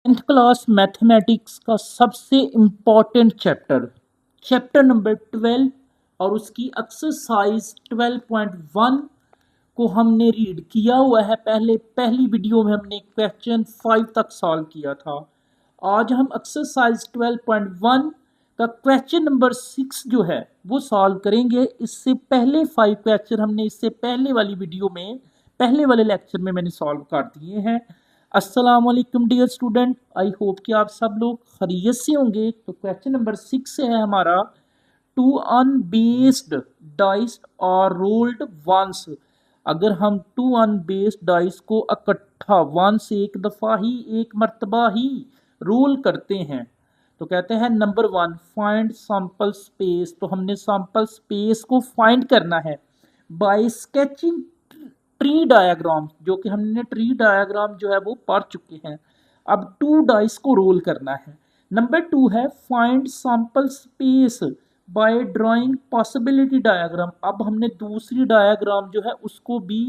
Tenth class mathematics का सबसे important chapter chapter number 12 और उसकी एक्सरसाइज 12.1 को हमने रीड किया हुआ है। पहली वीडियो में हमने क्वेश्चन 5 तक सॉल्व किया था। आज हम एक्सरसाइज 12.1 का क्वेश्चन नंबर 6 जो है वो सॉल्व करेंगे। इससे पहले 5 क्वेश्चन हमने इससे पहले वाली वीडियो में पहले वाले लेक्चर में मैंने सॉल्व कर दिए हैं। अस्सलाम वालेकुम डियर स्टूडेंट, आई होप कि आप सब लोग खैरियत से होंगे। तो क्वेश्चन नंबर 6 है हमारा, टू अनबेस्ड डाइस और रोल्ड वंस। अगर हम टू अनबेस्ड डाइस को इकट्ठा वंस एक दफ़ा ही एक मर्तबा ही रोल करते हैं तो कहते हैं नंबर 1 फाइंड सैंपल स्पेस। तो हमने सैंपल स्पेस को फाइंड करना है बाय स्केचिंग ट्री डायग्राम, जो कि हमने ट्री डायग्राम जो है वो पढ़ चुके हैं। अब टू डाइस को रोल करना है। नंबर 2 है find sample space by drawing possibility diagram. अब हमने दूसरी डायग्राम जो है उसको भी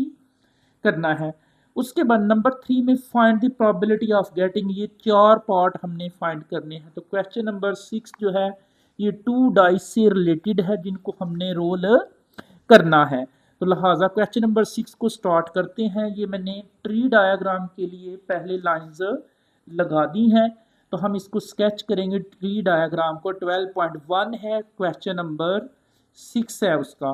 करना है। उसके बाद नंबर 3 में find the probability of getting. ये 4 पार्ट हमने फाइंड करने हैं। तो क्वेश्चन नंबर 6 जो है ये टू डाइस से रिलेटेड है जिनको हमने रोल करना है। तो लिहाजा क्वेश्चन नंबर 6 को स्टार्ट करते हैं। ये मैंने ट्री डायग्राम के लिए पहले लाइंस लगा दी हैं। तो हम इसको स्केच करेंगे। ट्री डायग्राम को 12.1 है, क्वेश्चन नंबर 6 है उसका।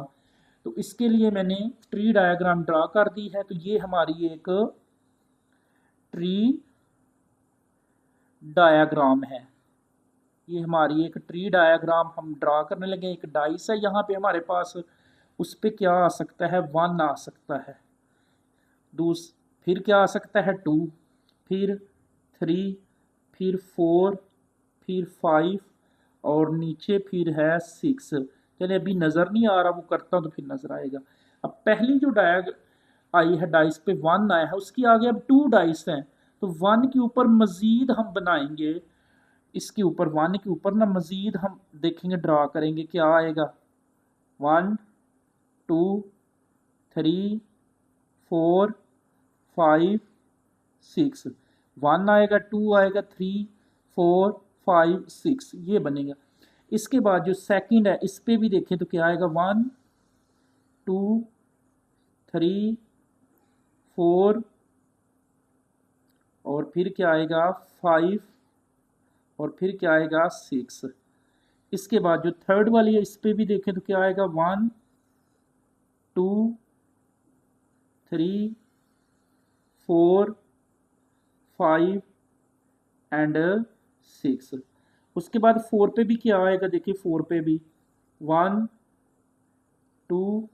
तो इसके लिए मैंने ट्री डायग्राम ड्रा कर दी है। तो ये हमारी एक ट्री डायग्राम है। ये हमारी एक ट्री डायग्राम हम ड्रा करने लगे। एक डाइस है यहाँ पे हमारे पास, उस पे क्या आ सकता है, 1 आ सकता है। फिर क्या आ सकता है, 2, फिर 3, फिर 4, फिर 5 और नीचे फिर है 6। चलिए अभी नज़र नहीं आ रहा, वो करता हूँ तो फिर नज़र आएगा। अब पहली जो आई है डाइस पे 1 आया है, उसकी आगे अब 2 डाइस हैं। तो 1 के ऊपर मज़ीद हम बनाएंगे, इसके ऊपर 1 के ऊपर ना मज़ीद हम देखेंगे, ड्रा करेंगे क्या आएगा। 1 2 3 4 5 6, 1 आएगा, 2 आएगा, 3 4 5 6, ये बनेगा। इसके बाद जो सेकंड है इस पे भी देखें तो क्या आएगा, 1 2 3 4 और फिर क्या आएगा 5 और फिर क्या आएगा 6। इसके बाद जो थर्ड वाली है इस पे भी देखें तो क्या आएगा, 1 2 3 4 5 एंड 6। उसके बाद 4 पे भी क्या आएगा, देखिए 4 पे भी 1 2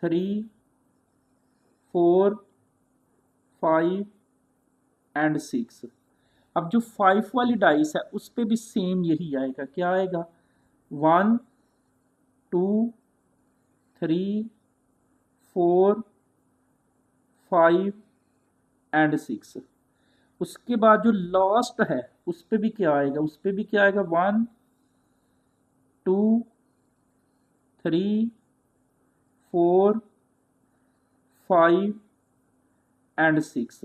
3 4 5 एंड 6। अब जो 5 वाली डाइस है उस पे भी सेम यही आएगा, क्या आएगा, 1 2 3 4 5 एंड 6। उसके बाद जो लास्ट है उस पे भी क्या आएगा, उस पे भी क्या आएगा, 1 2 3 4 5 एंड 6।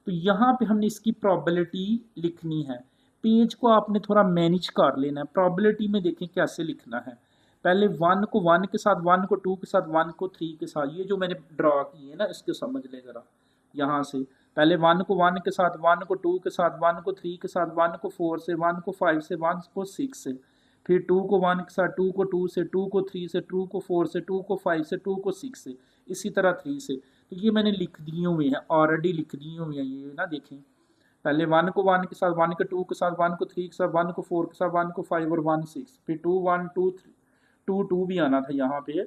तो यहाँ पे हमने इसकी प्रोबेबिलिटी लिखनी है। पेज को आपने थोड़ा मैनेज कर लेना है। प्रोबेबिलिटी में देखें कैसे लिखना है। पहले 1 को 1 के साथ, 1 को 2 के साथ, 1 को 3 के साथ, ये जो मैंने ड्रा की है ना इसको समझ ले ज़रा। यहाँ से पहले 1 को 1 के साथ, 1 को 2 के साथ, 1 को 3 के साथ, 1 को 4 से, 1 को 5 से, 1 को 6 से, फिर 2 को 1 के साथ, 2 को 2 से, 2 को 3 से, 2 को 4 से, 2 को 5 से, 2 को 6 से, इसी तरह 3 से। तो ये मैंने लिख दिए हुए हैं, ऑलरेडी लिख दिए हुए हैं ये ना, देखें पहले 1 को 1 के साथ, 1 को 2 के साथ, 1 को 3 के साथ, 1 को 4 के साथ, 1 को 5 और 1 6, फिर 2 1 2 3 2 2 भी आना था यहाँ पे,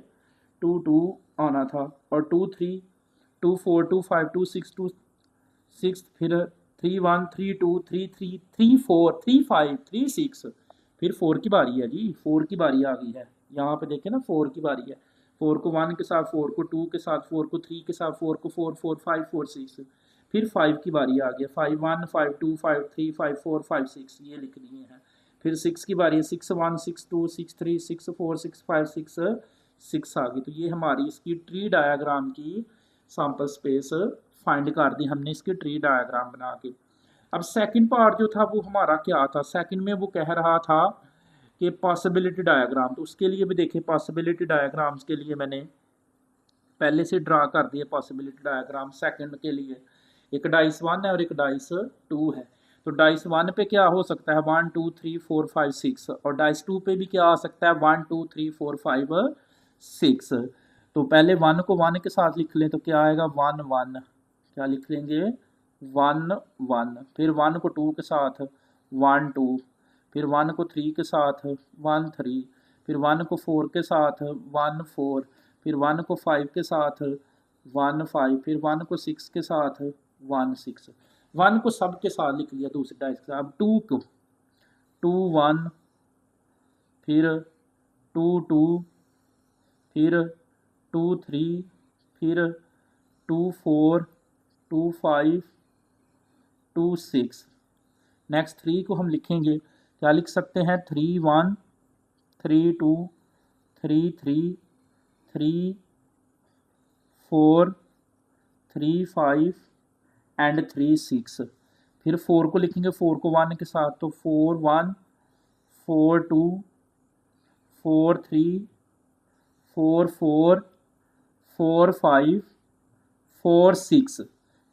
2 2 आना था, और 2 3 2 4 2 5 2 6 2 6, फिर 3 1 3 2 3 3 3 4 3 5 3 6, फिर 4 की बारी है जी, 4 की बारी आ गई है। यहाँ पे देखें ना 4 की बारी है। 4 को 1 के साथ, 4 को 2 के साथ, 4 को 3 के साथ, 4 को 4 4 5 4 6, फिर 5 की बारी आ गई, 5 1 5 2 5 3 5 4 5 6, ये लिख दिए हैं। फिर 6 की बारी है, 6 1 6 2 6 3 6 4 6 5 6 6 आ गई। तो ये हमारी इसकी ट्री डायग्राम की सैंपल स्पेस फाइंड कर दी हमने इसकी ट्री डायग्राम बना के। अब सेकंड पार्ट जो था वो हमारा क्या था, सेकंड में वो कह रहा था कि पॉसिबिलिटी डायग्राम। तो उसके लिए भी देखिए पॉसिबिलिटी डायग्राम्स के लिए मैंने पहले से ड्रा कर दिए पॉसिबिलिटी डायग्राम। सेकंड के लिए एक डाइस 1 है और एक डाइस 2 है। तो डाइस 1 पे क्या हो सकता है 1 2 3 4 5 6, और डाइस 2 पे भी क्या आ सकता है 1 2 3 4 5 6। तो पहले 1 को 1 के साथ लिख लें तो क्या आएगा 1 1, क्या लिख लेंगे 1 1। फिर 1 को 2 के साथ 1 2, फिर 1 को 3 के साथ 1 3, फिर 1 को 4 के साथ 1 4, फिर 1 को 5 के साथ 1 5, फिर 1 को 6 के साथ 1 6। 1 को सब के साथ लिख लिया दूसरे डाइस के साथ। अब 2 को 2 1, फिर 2 2, फिर 2 3, फिर 2 4, 2 5, 2 6। नेक्स्ट 3 को हम लिखेंगे, क्या लिख सकते हैं 3 1, 3 2, 3 3, 3 4, 3 5 एंड 3 6। फिर 4 को लिखेंगे 4 को 1 के साथ तो 4 1, 4 2, 4 3, 4 4, 4 5, 4 6।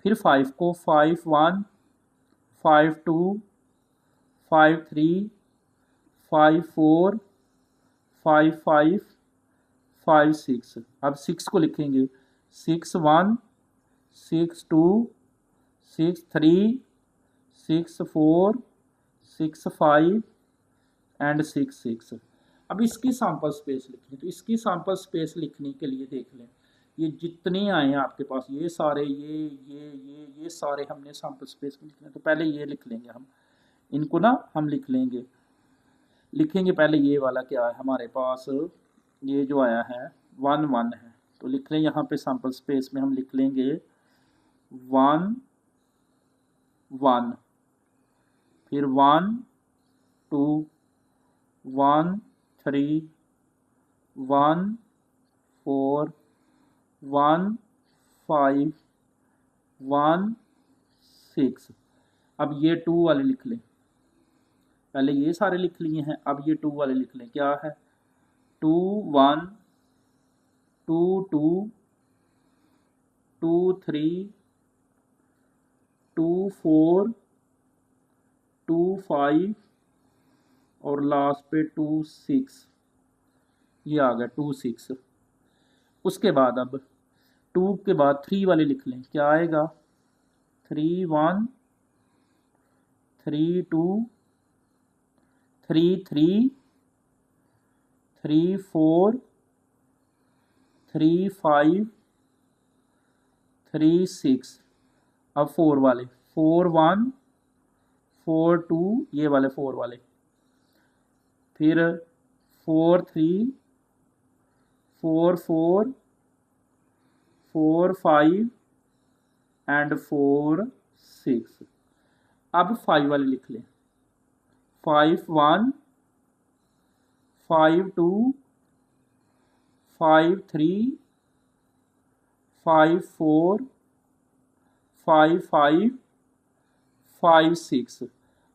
फिर 5 को 5 1, 5 2, 5 3, 5 4, 5 5, 5 6। अब 6 को लिखेंगे 6 1, 6 2, 6 3, 6 4, 6 5 एंड 6 6। अब इसकी सैंपल स्पेस लिखनी, तो इसकी सैंपल स्पेस लिखने के लिए देख लें ये जितने आए हैं आपके पास, ये सारे ये सारे हमने सैंपल स्पेस में लिखने। तो पहले ये लिख लेंगे हम, इनको ना हम लिख लेंगे, लिखेंगे पहले ये वाला क्या है हमारे पास, ये जो आया है 1 1 है। तो लिख लें यहाँ पे सैंपल स्पेस में हम लिख लेंगे 1 1, फिर 1 2, 1 3, 1 4, 1 5, 1 6। अब ये 2 वाले लिख लें, पहले ये सारे लिख लिए हैं, अब ये 2 वाले लिख लें, क्या है 2 1, 2 2, 2 3, 2 4, 2 5 और लास्ट पे 2 6। ये आ गया 2 6। उसके बाद अब 2 के बाद 3 वाले लिख लें, क्या आएगा 3 1, 3 2, 3 3, 3 4, 3 5, 3 6। अब 4 वाले 4 1, 4 2, ये वाले 4 वाले, फिर 4 3, 4 4, 4 5 एंड 4 6। अब 5 वाले लिख लें, 5 1, 5 2, 5 3, 5 4, 5 5, 5 6।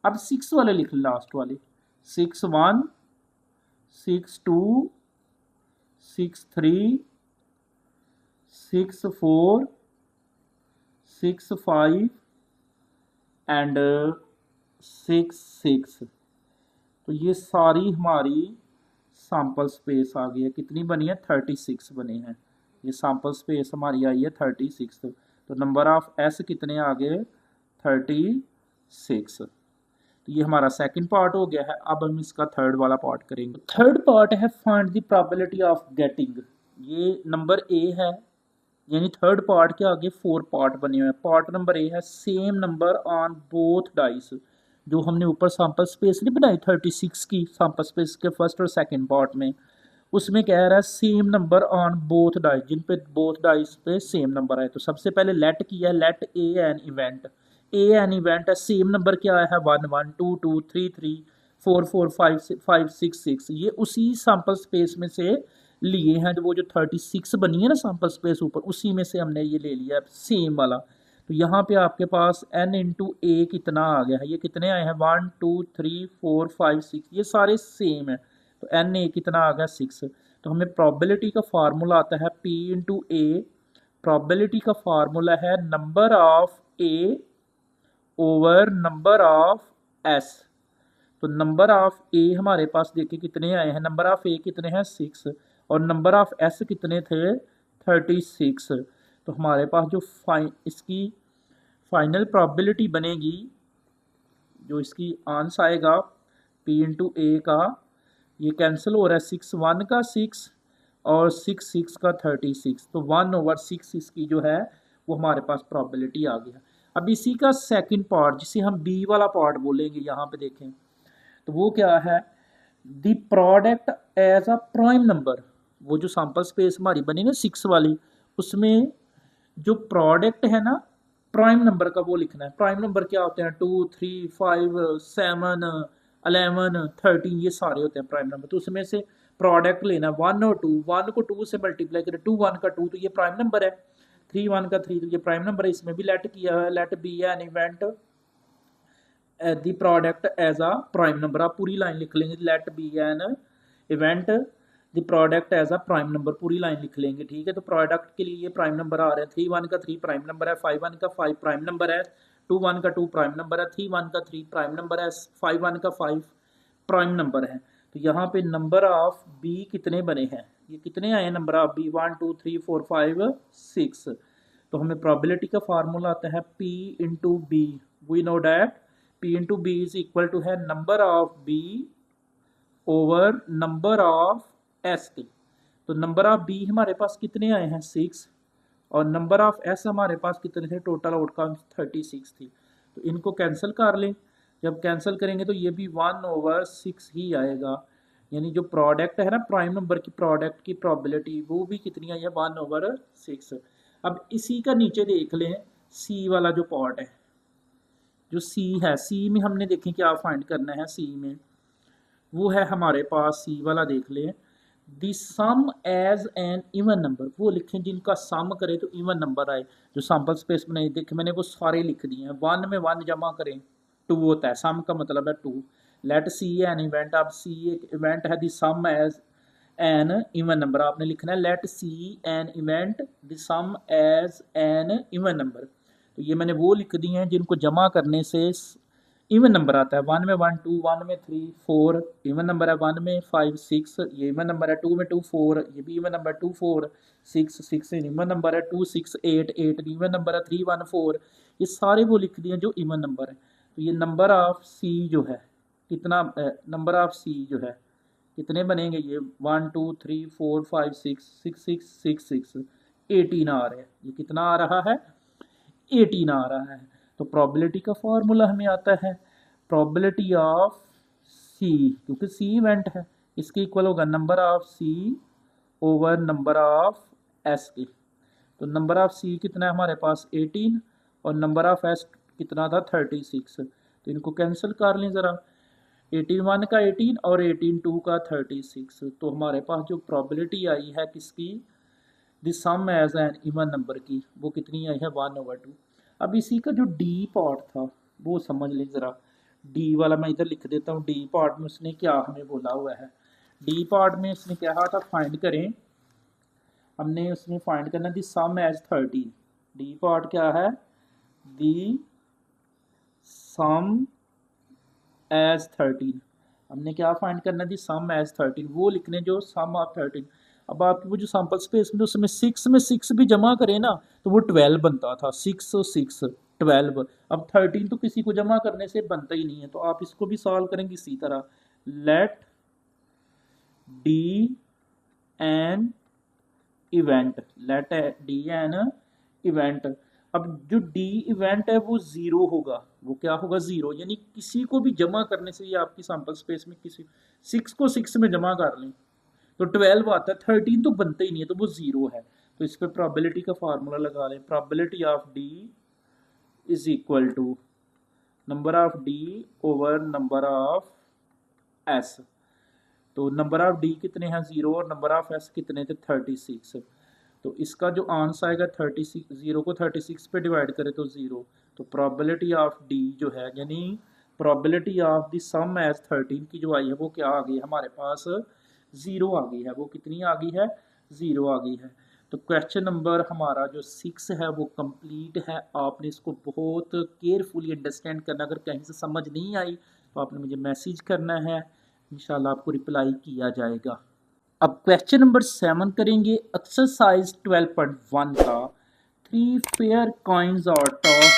अब 6 वाले लिख लें लास्ट वाले, 6 1, 6 2, 6 3, 6 4, 6 5 एंड 6 6। तो ये सारी हमारी सैंपल स्पेस आ गई है, कितनी बनी है 36 बने हैं। ये सैंपल स्पेस हमारी आई है 36। तो नंबर ऑफ एस कितने आ गए 36। तो ये हमारा सेकंड पार्ट हो गया है। अब हम इसका थर्ड वाला पार्ट करेंगे। थर्ड पार्ट है find the probability of getting. ये नंबर ए है, यानी थर्ड पार्ट के आगे 4 पार्ट बने हुए हैं। पार्ट नंबर ए है same number on both dice, जो हमने ऊपर सैंपल स्पेस नहीं बनाई 36 की सैंपल स्पेस के फर्स्ट और सेकंड पार्ट में, उसमें कह रहा है same number on both dice, जिन पे बोथ डाइस पे सेम नंबर आए। तो सबसे पहले लेट किया, let A an event, A an event है, सेम नंबर क्या आया है 1 1 2 2 3 3 4 4 5 5 6 6। ये उसी सैंपल स्पेस में से लिए हैं, जो वो जो 36 बनी है ना सैम्पल स्पेस ऊपर, उसी में से हमने ये ले लिया सेम वाला। तो यहाँ पे आपके पास n इंटू ए कितना आ गया है, ये कितने आए हैं 1 2 3 4 5 6, ये सारे सेम है। तो n ए कितना आ गया 6। तो हमें प्रोबेबिलिटी का फार्मूला आता है p इंटू ए। प्रोबेबिलिटी का फार्मूला है number of A over number of S. तो नंबर ऑफ ए हमारे पास देखिए कितने आए हैं, नंबर ऑफ ए कितने हैं 6, और नंबर ऑफ एस कितने थे 36। तो हमारे पास जो इसकी फाइनल प्रोबेबिलिटी बनेगी, जो इसकी आंसर आएगा पी इंटू ए का, ये कैंसिल हो रहा है 6 1 का 6 और 6 6 का 36, तो 1/6 इसकी जो है वो हमारे पास प्रोबेबिलिटी आ गया। अब इसी का सेकंड पार्ट जिसे हम बी वाला पार्ट बोलेंगे, यहाँ पे देखें तो वो क्या है, the product as a prime number. वो जो सैंपल स्पेस हमारी बनी ना 6 वाली, उसमें जो प्रोडक्ट है ना प्राइम नंबर का, वो लिखना है। प्राइम नंबर क्या होते हैं 2 3 5 7 11 13, ये सारे होते हैं प्राइम नंबर। तो उसमें से प्रोडक्ट लेना 1 और 2, 1 को 2 से मल्टीप्लाई करें, 2 1 का 2 तो ये प्राइम नंबर है, 3 1 का 3 तो ये प्राइम नंबर है। इसमें भी लेट किया है, let B an event the product as a prime number. आप पूरी लाइन लिख लेंगे, let B an event the product as a prime number, पूरी लाइन लिख लेंगे, ठीक है। तो प्रोडक्ट के लिए ये प्राइम नंबर आ रहे हैं, 3 1 का 3 प्राइम नंबर है, 5 1 का 5 प्राइम नंबर है, 2 1 का 2 प्राइम नंबर है, 3 1 का 3 प्राइम नंबर है, 5 1 का 5 प्राइम नंबर है। तो यहाँ पे नंबर ऑफ बी कितने बने हैं, ये कितने आए नंबर ऑफ बी 1 2 3 4 5 6। तो हमें प्रोबेबिलिटी का फार्मूला आता है P into B. We know that P into B is equal to है number of B over number of S के। तो नंबर ऑफ बी हमारे पास कितने आए हैं 6, और नंबर ऑफ एस हमारे पास कितने थे, टोटल आउटकम 36 थी। तो इनको कैंसिल कर लें, जब कैंसिल करेंगे तो ये भी 1/6 ही आएगा। यानी जो प्रोडक्ट है ना प्राइम नंबर की, प्रोडक्ट की प्रोबेबिलिटी वो भी कितनी आई है 1/6। अब इसी का नीचे देख लें सी वाला जो पार्ट है, जो सी है, सी में हमने देखें क्या फाइंड करना है। सी में वो है हमारे पास, सी वाला देख लें, the sum as an even number, वो लिखें जिनका सम करे तो इवन नंबर आए। जो सैम्पल स्पेस बनाई देखे मैंने वो सारे लिख दिए हैं, 1 में 1 जमा करें 2 होता है, सम का मतलब है 2। लेट सी एन इवेंट, अब सी एक इवेंट है, the sum as an even number आपने लिखना है, let C an event the sum as an even number. तो ये मैंने वो लिख दिए हैं जिनको जमा करने से इवन नंबर आता है। 1 में 1 2, 1 में 3 4 इवन नंबर है, 1 में 5 6 ये इवन नंबर है, 2 में 2 4 ये भी इवन नंबर, 2 4 6 6 इवन नंबर है, 2 6 8 8 इवन नंबर है, 3 1 4 ये सारे वो लिख दिए जो इवन नंबर है। तो ये नंबर ऑफ सी जो है कितना, नंबर ऑफ सी जो है कितने बनेंगे, ये 1 2 3 4 5 6 6 6 6 6 18 आ रहा है। ये कितना आ रहा है 18 आ रहा है। तो प्रोबेबिलिटी का फॉर्मूला हमें आता है प्रोबेबिलिटी ऑफ सी, क्योंकि सी इवेंट है, इसके इक्वल होगा number of C over number of S के। तो नंबर ऑफ सी कितना है हमारे पास 18, और नंबर ऑफ एस कितना था 36। तो इनको कैंसिल कर लें ज़रा, 18 1 का 18 और 18 2 का 36। तो हमारे पास जो प्रोबेबिलिटी आई है किसकी, the sum as an even number की, वो कितनी आई है 1/2। अब इसी का जो डी पार्ट था वो समझ लें ज़रा। डी वाला मैं इधर लिख देता हूँ, डी पार्ट में उसने क्या हमें बोला हुआ है। डी पार्ट में उसने कहा था फाइंड करें, हमने उसमें फाइंड करना दी सम एज 13। डी पार्ट क्या है, दी सम एज 13। हमने क्या फाइंड करना दी सम एज 13, वो लिखने जो सम ऑफ 13। अब आपकी वो जो सैम्पल स्पेस में उसमें 6 में 6 भी जमा करें ना तो वो 12 बनता था, 6 और 6 12। अब 13 तो किसी को जमा करने से बनता ही नहीं है, तो आप इसको भी सॉल्व करेंगे इसी तरह, let D an event, let D an event. अब जो डी इवेंट है वो 0 होगा, वो क्या होगा 0, यानी किसी को भी जमा करने से, ये आपकी सैम्पल स्पेस में किसी 6 को 6 में जमा कर लें तो 12 आता है, 13 तो बनता ही नहीं है, तो वो 0 है। तो इस पर प्रोबेबिलिटी का फार्मूला लगा लें, probability of D is equal to number of D over number of S. तो नंबर ऑफ डी कितने हैं 0 और नंबर ऑफ एस कितने थे 36। तो इसका जो आंसर आएगा 36, 0 को 36 पे डिवाइड करें तो 0। तो प्रोबेबिलिटी ऑफ डी जो है यानी probability of the sum as 13 की जो आई है वो क्या आ गई हमारे पास 0 आ गई है। वो कितनी आ गई है 0 आ गई है। तो क्वेश्चन नंबर हमारा जो 6 है वो कंप्लीट है। आपने इसको बहुत केयरफुली अंडरस्टैंड करना। अगर कहीं से समझ नहीं आई तो आपने मुझे मैसेज करना है, इंशाल्लाह आपको रिप्लाई किया जाएगा। अब क्वेश्चन नंबर 7 करेंगे एक्सरसाइज 12.1 का। 3 फेयर कॉइन्स और टॉस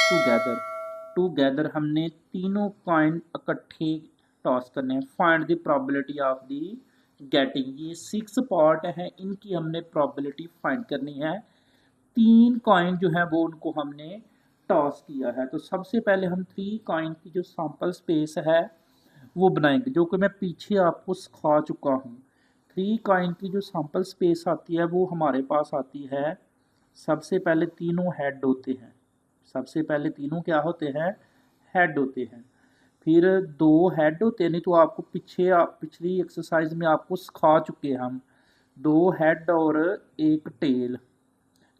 टूगेदर हमने तीनों कॉइन इकट्ठे टॉस करने हैं। Find the probability of the getting. ये 6 पार्ट है, इनकी हमने प्रोबेबिलिटी फाइंड करनी है। 3 कॉइन जो है वो उनको हमने टॉस किया है। तो सबसे पहले हम 3 कॉइन की जो सैंपल स्पेस है वो बनाएंगे, जो कि मैं पीछे आपको सिखा चुका हूँ। 3 कॉइन की जो सैंपल स्पेस आती है वो हमारे पास आती है, सबसे पहले तीनों हेड होते हैं। सबसे पहले तीनों क्या होते हैं हेड होते हैं। फिर 2 हेड होते हैं, नहीं तो आपको पिछली एक्सरसाइज में आपको सिखा चुके हैं हम 2 हेड और 1 टेल।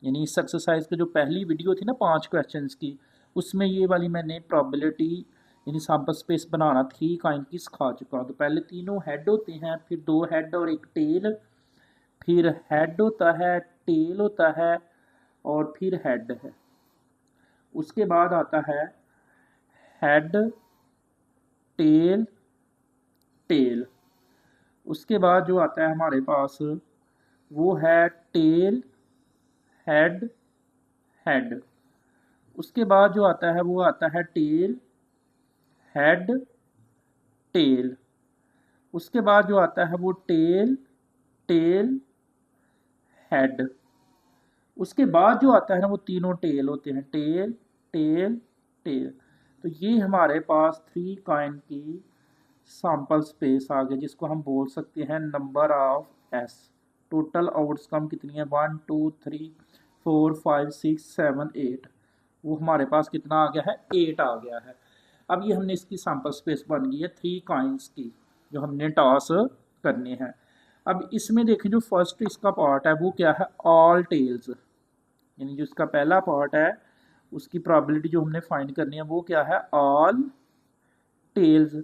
यानी इस एक्सरसाइज की जो पहली वीडियो थी ना 5 क्वेश्चंस की, उसमें ये वाली मैंने प्रोबेबिलिटी यानी सैंपल स्पेस बनाना 3 कॉइन की सिखा चुका हूँ। तो पहले तीनों हेड होते हैं, फिर 2 हेड और 1 टेल, फिर हेड होता है, टेल होता है और फिर हेड है। उसके बाद आता है हेड टेल टेल। उसके बाद जो आता है हमारे पास वो है टेल हेड हेड। उसके बाद जो आता है वो आता है टेल हेड टेल। उसके बाद जो आता है वो टेल टेल हेड। उसके बाद जो आता है ना वो तीनों टेल होते हैं, टेल टेल टेल। तो ये हमारे पास 3 कॉइन की सैंपल स्पेस आ गई, जिसको हम बोल सकते हैं number of S. Total outcome कितनी है 1 2 3 4 5 6 7 8। वो हमारे पास कितना आ गया है 8 आ गया है। अब ये हमने इसकी सैंपल स्पेस बन गई है 3 कॉइन्स की जो हमने टॉस करने हैं। अब इसमें देखें जो फर्स्ट इसका पार्ट है वो क्या है ऑल टेल्स। यानी जो इसका पहला पार्ट है उसकी प्रोबेबिलिटी जो हमने फाइंड करनी है वो क्या है ऑल टेल्स।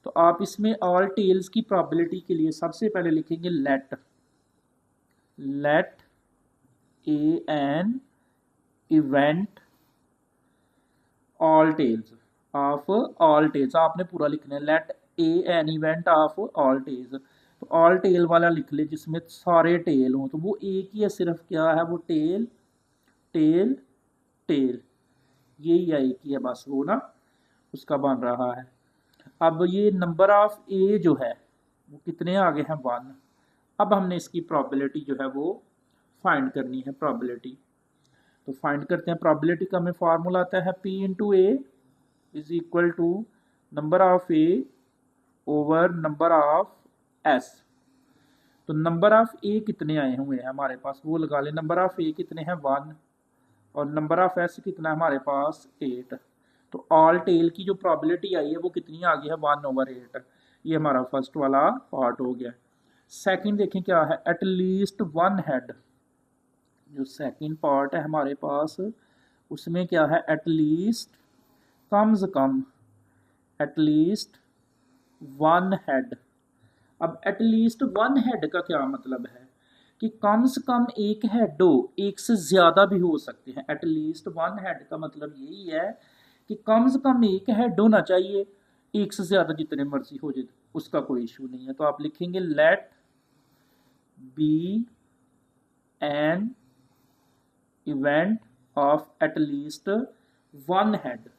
तो आप इसमें ऑल टेल्स की प्रोबेबिलिटी के लिए सबसे पहले लिखेंगे let A an event all tails of all tails. आपने पूरा लिखना है let A an event of all tails. तो ऑल टेल वाला लिख ले जिसमें सारे टेल हों। तो वो एक ही है सिर्फ, क्या है वो टेल टेल टेल, यही है एक ही है बस, वो ना उसका बन रहा है। अब ये नंबर ऑफ ए जो है वो कितने आगे हैं 1। अब हमने इसकी प्रोबेबिलिटी जो है वो फाइंड करनी है प्रोबेबिलिटी। तो फाइंड करते हैं प्रोबेबिलिटी का। हमें फार्मूला आता है P into A is equal to number of A over number of S. तो नंबर ऑफ ए कितने आए हुए हैं हमारे पास वो लगा ले। नंबर ऑफ ए कितने हैं 1 और नंबर ऑफ एस कितना है हमारे पास 8। तो ऑल टेल की जो प्रोबेबिलिटी आई है वो कितनी आ गई है 1/8। ये हमारा फर्स्ट वाला पार्ट हो गया। सेकंड देखें क्या है एट लीस्ट 1 हेड। जो सेकंड पार्ट है हमारे पास उसमें क्या है एट लीस्ट कम से कम एट लीस्ट 1 हेड। अब एट लीस्ट 1 हेड का क्या मतलब है कि कम से कम एक हेड हो, एक से ज़्यादा भी हो सकते हैं। एट लीस्ट 1 हेड का मतलब यही है कि कम से कम एक हेड होना चाहिए, एक से ज़्यादा जितने मर्जी हो जाए उसका कोई इशू नहीं है। तो आप लिखेंगे let B an event of at least 1 head.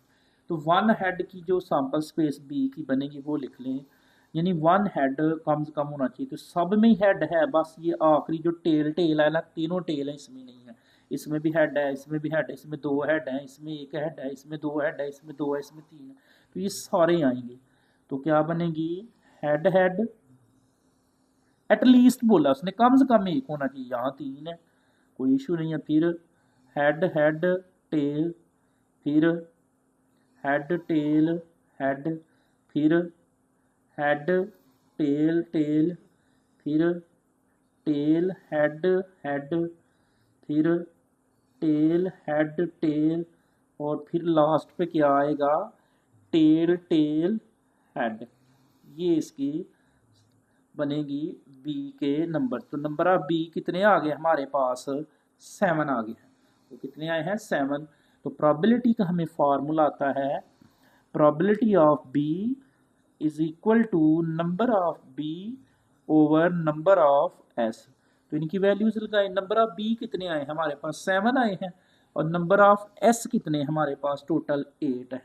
तो 1 हेड की जो सैंपल स्पेस बी की बनेगी वो लिख लें, यानी 1 हेड कम से कम होना चाहिए। तो सब में ही हेड है, बस ये आखिरी जो टेल है ना, तीनों टेल है इसमें नहीं है। इसमें भी हेड है, इसमें भी हेड है, इसमें 2 हेड है, इसमें 1 हेड है, इसमें 2 हेड है, इसमें 2 है, इसमें 3 है। तो ये सारे आएंगे। तो क्या बनेगी हेड हेड एटलीस्ट बोला उसने, कम से कम एक होना चाहिए, यहाँ 3 है कोई इशू नहीं है। फिर हेड हेड टेल, फिर हेड टेल हेड, फिर हेड टेल टेल, फिर टेल हेड हेड, फिर टेल हेड टेल, और फिर लास्ट पे क्या आएगा, टेल टेल हेड। ये इसकी बनेगी बी के नंबर। तो नंबर ऑफ बी कितने आ गए हमारे पास, 7 आ गए हैं। तो कितने आए हैं, 7। तो प्रोबेबिलिटी का हमें फार्मूला आता है, probability of B is equal to number of B over number of S. तो इनकी वैल्यूज लगाए, नंबर ऑफ बी कितने आए हमारे पास, 7 आए हैं, और नंबर ऑफ एस कितने हमारे पास, टोटल 8 है।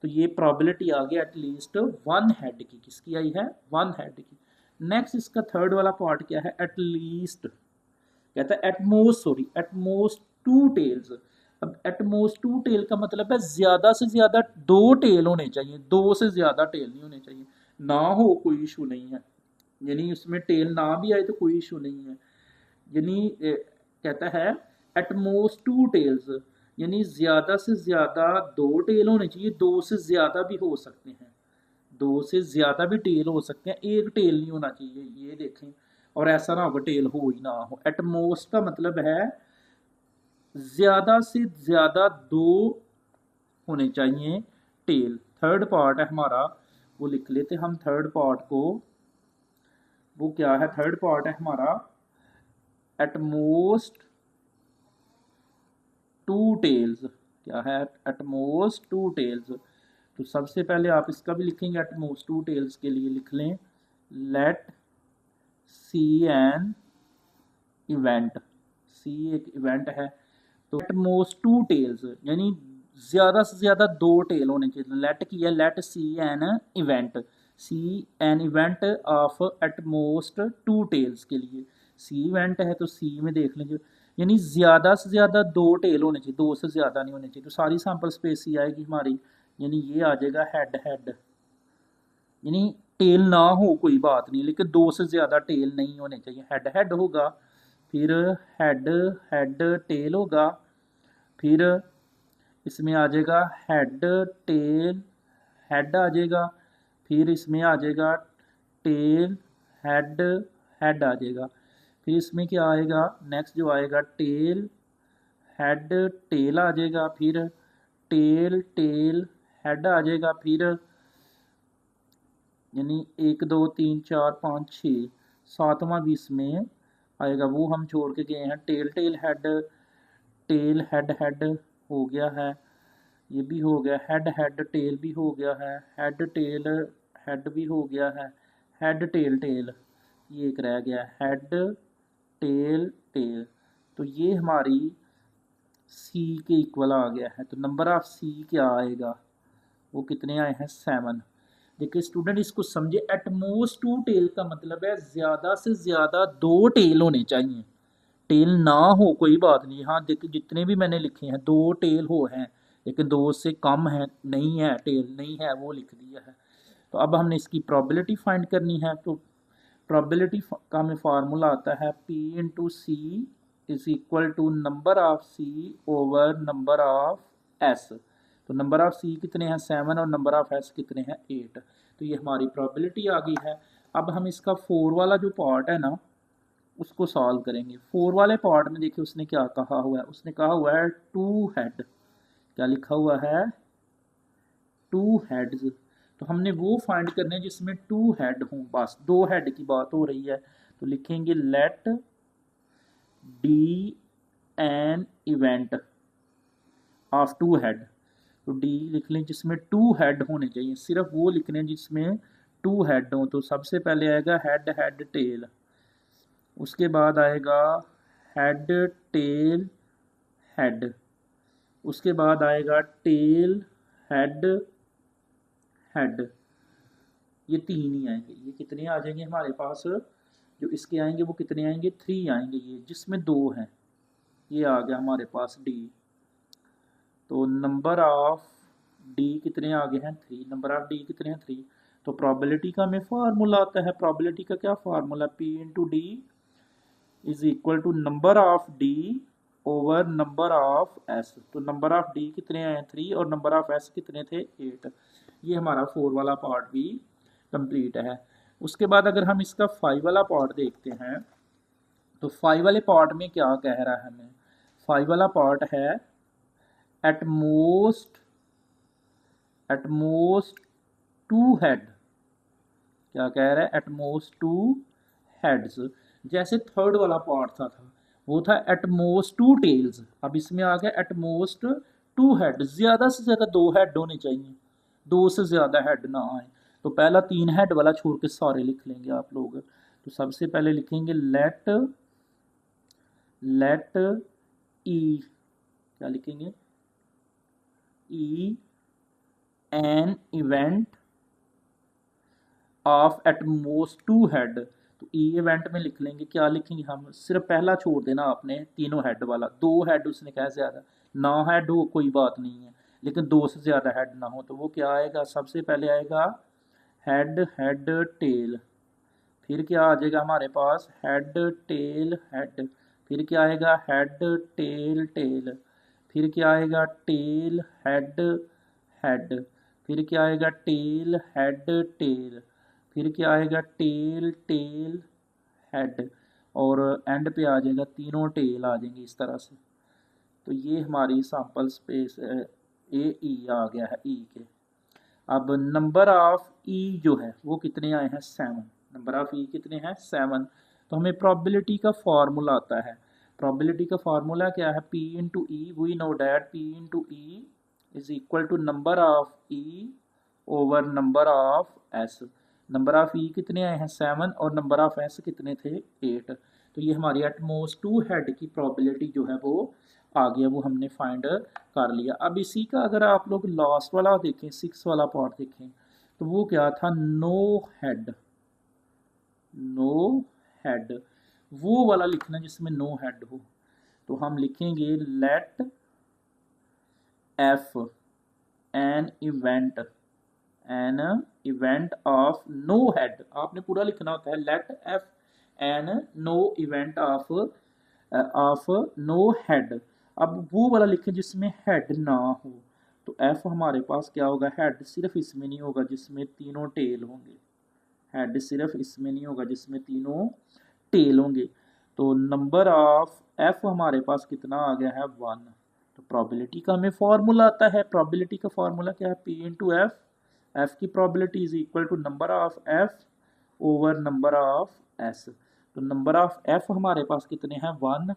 तो ये प्रोबेबिलिटी आ गई एटलीस्ट 1 हेड की, किसकी आई है, 1 हेड की। नेक्स्ट इसका थर्ड वाला पार्ट क्या है, एटलीस्ट, कहता है एटमोस्ट, सॉरी एटमोस्ट 2 टेल्स। अब एटमोस्ट 2 टेल का मतलब है ज्यादा से ज्यादा 2 टेल होने चाहिए, 2 से ज्यादा टेल नहीं होने चाहिए। ना हो कोई इशू नहीं है, यानी उसमें टेल ना भी आए तो कोई इशू नहीं है। यानी कहता है एटमोस्ट 2 टेल्स, यानी ज्यादा से ज्यादा 2 टेल होने चाहिए, 2 से ज्यादा भी हो सकते हैं, 2 से ज्यादा भी टेल हो सकते हैं, एक टेल नहीं होना चाहिए, ये देखें। और ऐसा ना हो टेल हो ही ना हो। एटमोस्ट का मतलब है ज्यादा से ज्यादा 2 होने चाहिए टेल। थर्ड पार्ट है हमारा, वो लिख लेते हम थर्ड पार्ट को। वो क्या है, थर्ड पार्ट है हमारा एटमोस्ट 2 टेल्स। क्या है, एटमोस्ट 2 टेल्स। तो सबसे पहले आप इसका भी लिखेंगे, एटमोस्ट 2 टेल्स के लिए लिख लें, लेट सी एन इवेंट। सी एक इवेंट है, तो एटमोस्ट 2 टेल्स यानी ज्यादा से ज्यादा 2 टेल होने चाहिए। लेट किया, let C an event, C an event of at most 2 tails के लिए। सी इवेंट है तो सी में देख लीजिए, यानी ज्यादा से ज्यादा 2 टेल होने चाहिए, 2 से ज्यादा नहीं होने चाहिए। तो सारी सैंपल स्पेस ही आएगी हमारी, यानी ये आ जाएगा हेड हेड, यानी टेल ना हो कोई बात नहीं, लेकिन 2 से ज्यादा टेल नहीं होने चाहिए। हेड हेड होगा, फिर हेड हेड टेल होगा, फिर इसमें आ जाएगा हेड टेल हेड आ जाएगा, फिर इसमें आ जाएगा टेल हेड हेड आ जाएगा, फिर इसमें क्या आएगा, नेक्स्ट जो आएगा टेल हेड टेल आ जाएगा, फिर टेल टेल हेड आ जाएगा, फिर यानी 1 2 3 4 5 6 7वां भी इसमें आएगा, वो हम छोड़ के गए हैं। टेल टेल हेड हेड हो गया है, ये भी हो गया, हेड हेड टेल भी हो गया है, हेड टेल हेड भी हो गया है, हेड टेल टेल ये एक रह गया, हेड टेल टेल। तो ये हमारी सी के इक्वल आ गया है। तो नंबर ऑफ सी क्या आएगा, वो कितने आए हैं, 7। देखिए स्टूडेंट इसको समझे, एटमोस्ट 2 टेल का मतलब है ज्यादा से ज्यादा 2 टेल होने चाहिए, टेल ना हो कोई बात नहीं। हाँ देखिए जितने भी मैंने लिखे हैं 2 टेल हो हैं, लेकिन 2 से कम है नहीं है, टेल नहीं है, वो लिख दिया है। तो अब हमने इसकी प्रोबेबिलिटी फाइंड करनी है। तो प्रोबेबिलिटी का हमें फार्मूला आता है P into C is equal to number of C over number of S. तो नंबर ऑफ सी कितने हैं, 7, और नंबर ऑफ एस कितने हैं, 8। तो ये हमारी प्रोबेबिलिटी आ गई है। अब हम इसका 4 वाला जो पार्ट है ना, उसको सॉल्व करेंगे। 4 वाले पार्ट में देखिए उसने क्या कहा हुआ है, उसने कहा हुआ है 2 हेड, क्या लिखा हुआ है, 2 हेड्स। तो हमने वो फाइंड करने जिसमें 2 हेड हों, बस 2 हेड की बात हो रही है। तो लिखेंगे let D an event of 2 head. तो डी लिख लें जिसमें 2 हेड होने चाहिए, सिर्फ वो लिखने जिसमें 2 हेड हों। तो सबसे पहले आएगा हेड हेड टेल, उसके बाद आएगा हेड टेल हेड, उसके बाद आएगा टेल हेड हेड। ये 3 ही आएंगे। ये कितने आ जाएंगे हमारे पास, जो इसके आएंगे वो कितने आएंगे, 3 आएंगे, ये जिसमें 2 हैं। ये आ गया हमारे पास डी। तो नंबर ऑफ डी कितने आ गए हैं, 3। नंबर ऑफ डी कितने हैं, 3। तो प्रोबेबिलिटी का हमें फार्मूला आता है, प्रोबेबिलिटी का क्या formula, P into D is equal to number of D over number of S. तो नंबर ऑफ डी कितने आए, 3, और नंबर ऑफ एस कितने थे, 8। ये हमारा 4 वाला पार्ट भी कंप्लीट है। उसके बाद अगर हम इसका 5 वाला पार्ट देखते हैं तो 5 वाले पार्ट में क्या कह रहा है हमें, 5 वाला पार्ट है एट मोस्ट टू हेड, क्या कह रहा है, एट मोस्ट टू हेड्स। जैसे थर्ड वाला पार्ट था वो था एट मोस्ट टू टेल्स, अब इसमें आ गया एट मोस्ट टू हेड, ज्यादा से ज्यादा 2 हेड होने चाहिए, 2 से ज्यादा हेड ना आए। तो पहला 3 हेड वाला छोड़ के सारे लिख लेंगे आप लोग। तो सबसे पहले लिखेंगे लेट ई, क्या लिखेंगे, E an event of at most two head. तो ई इवेंट में लिख लेंगे, क्या लिखेंगे हम, सिर्फ पहला छोड़ देना आपने, तीनों हेड वाला, 2 हेड उसने कहा ज्यादा, ना हेड हो कोई बात नहीं है, लेकिन 2 से ज्यादा हेड ना हो। तो वो क्या आएगा, सबसे पहले आएगा हेड हेड टेल, फिर क्या आ जाएगा हमारे पास हेड टेल हेड, फिर क्या आएगा हेड टेल टेल, फिर क्या आएगा टेल हेड हेड, फिर क्या आएगा टेल हेड टेल, फिर क्या आएगा टेल टेल हेड, और एंड पे आ जाएगा तीनों टेल आ जाएंगे इस तरह से। तो ये हमारी सैंपल स्पेस ए ई आ गया है ई के। अब नंबर ऑफ ई जो है वो कितने आए हैं, 7, नंबर ऑफ ई कितने हैं, 7। तो हमें प्रोबेबिलिटी का फार्मूला आता है, प्रोबेबिलिटी का फार्मूला क्या है, P into E, we know that P into E is equal to number of E over number of S. Number of E कितने आए हैं, 7, और नंबर ऑफ एस कितने थे, 8। तो ये हमारी एटमोस्ट टू हेड की प्रोबेबिलिटी जो है वो आ गया, वो हमने फाइंड कर लिया। अब इसी का अगर आप लोग लास्ट वाला देखें, 6 वाला पार्ट देखें, तो वो क्या था, नो हेड, नो हेड, वो वाला लिखना जिसमें नो हेड हो। तो हम लिखेंगे let F an event of no head, आपने पूरा लिखना होता है, let F an no event of no head. अब वो वाला लिखें जिसमें हेड ना हो। तो एफ हमारे पास क्या होगा, हेड सिर्फ इसमें नहीं होगा जिसमें तीनों टेल होंगे, हेड सिर्फ इसमें नहीं होगा जिसमें तीनों टेल होंगे। तो नंबर ऑफ एफ हमारे पास कितना आ गया है, 1। तो प्रोबेबिलिटी का हमें फॉर्मूला आता है, प्रोबेबिलिटी का फॉर्मूला क्या है, पी इंटू एफ, एफ की probability is equal to number of F over number of S. तो नंबर ऑफ एफ हमारे पास कितने हैं, 1,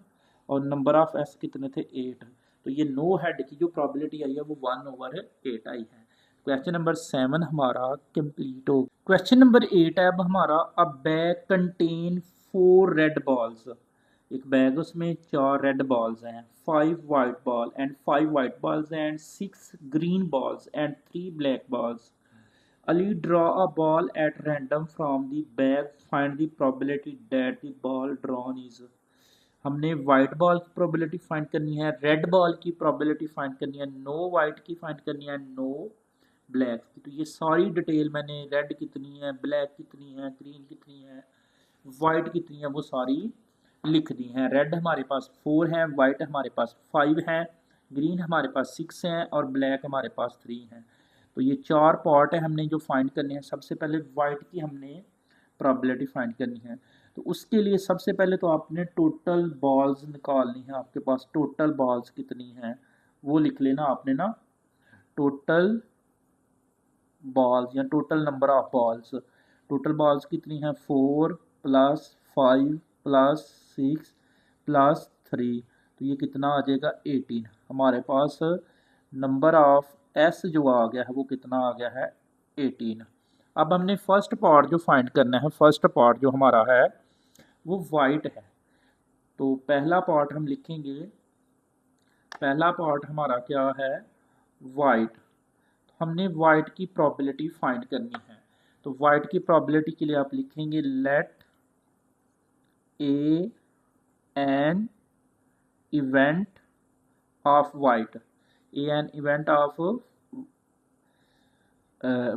और नंबर ऑफ एस कितने थे, 8। तो ये नो हेड की जो प्रोबेबिलिटी आई है वो 1 ओवर 8 आई है। क्वेश्चन नंबर 7 हमारा कंप्लीट हो। क्वेश्चन नंबर 8 है अब हमारा, अ बैग कंटेन 4 रेड बॉल्स, एक बैग उसमें 4 रेड बॉल्स हैं, 5 white ball and 5 white balls and 6 green balls and 3 black balls. Ali draw a ball at random from the bag, find the probability that the ball drawn is। हमने white ball की probability find करनी है, red ball की probability find करनी है, no white की find करनी है, नो ब्लैक की। तो ये सारी डिटेल मैंने, रेड कितनी है, ब्लैक कितनी है, ग्रीन कितनी है, वाइट कितनी है, वो सारी लिख दी हैं। रेड हमारे पास 4 है, वाइट हमारे पास 5 है, ग्रीन हमारे पास 6 हैं, और ब्लैक हमारे पास 3 हैं। तो ये 4 पार्ट है हमने जो फाइंड करने हैं। सबसे पहले वाइट की हमने प्रोबेबिलिटी फाइंड करनी है। तो उसके लिए सबसे पहले तो आपने टोटल बॉल्स निकालनी है, आपके पास टोटल बॉल्स कितनी हैं वो लिख लेना आपने ना, टोटल बॉल्स या total number of balls. Total balls कितनी हैं, 4 प्लस 5 प्लस 6 प्लस 3, तो ये कितना आ जाएगा, 18। हमारे पास नंबर ऑफ एस जो आ गया है वो कितना आ गया है, 18। अब हमने फर्स्ट पार्ट जो फाइंड करना है, फर्स्ट पार्ट जो हमारा है वो वाइट है। तो पहला पार्ट हम लिखेंगे, पहला पार्ट हमारा क्या है, वाइट। हमने वाइट की प्रोबेबिलिटी फाइंड करनी है। तो वाइट की प्रोबेबिलिटी के लिए आप लिखेंगे let A an event of white, A an event of